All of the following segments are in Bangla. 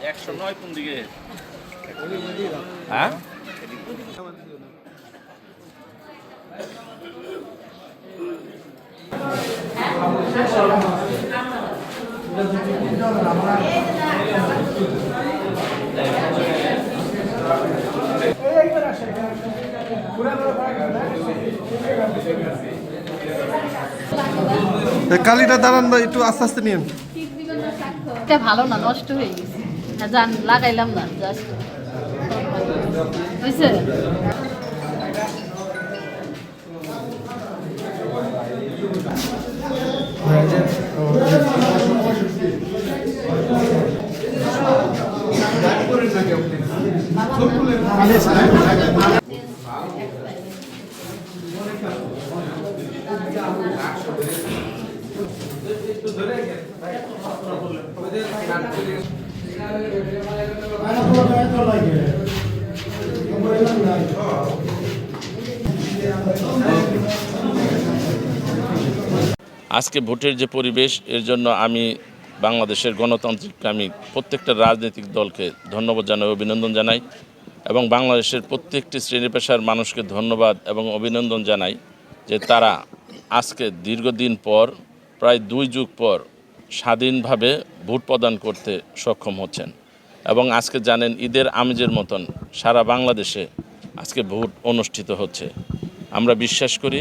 109 কোন দিকে? হ্যাঁ কালিটা দাঁড়ান ভাই, একটু আস্তে আস্তে নিন। এটা ভালো না, নষ্ট হয়ে গেছে। জান লাগাইলাম না জাস্ট, বুঝছে? আজকে ভোটের যে পরিবেশ, এর জন্য আমি বাংলাদেশের গণতান্ত্রিক আমি প্রত্যেকটা রাজনৈতিক দলকে ধন্যবাদ জানাই, অভিনন্দন জানাই এবং বাংলাদেশের প্রত্যেকটি শ্রেণী পেশার মানুষকে ধন্যবাদ এবং অভিনন্দন জানাই যে তারা আজকে দীর্ঘদিন পর, প্রায় 2 যুগ পর স্বাধীনভাবে ভোট প্রদান করতে সক্ষম হচ্ছেন। এবং আজকে জানেন ঈদের আমেজের মতন সারা বাংলাদেশে আজকে ভোট অনুষ্ঠিত হচ্ছে। আমরা বিশ্বাস করি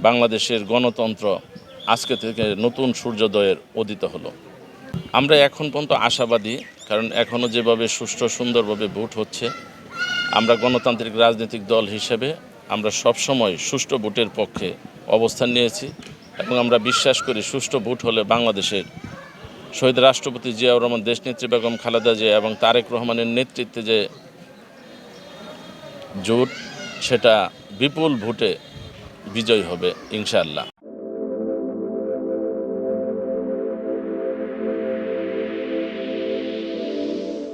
বাংলাদেশের গণতন্ত্র আজকে থেকে নতুন সূর্যোদয়ের উদিত হলো। আমরা এখন পর্যন্ত আশাবাদী, কারণ এখনও যেভাবে সুষ্ঠু সুন্দরভাবে ভোট হচ্ছে, আমরা গণতান্ত্রিক রাজনৈতিক দল হিসেবে আমরা সবসময় সুষ্ঠু ভোটের পক্ষে অবস্থান নিয়েছি এবং আমরা বিশ্বাস করি সুষ্ঠু ভোট হলে বাংলাদেশের শহীদ রাষ্ট্রপতি জিয়াউর রহমান, দেশনেত্রী বেগম খালেদা জিয়া এবং তারেক রহমানের নেতৃত্বে যে জোট, সেটা বিপুল ভোটে বিজয় হবে ইনশাআল্লাহ।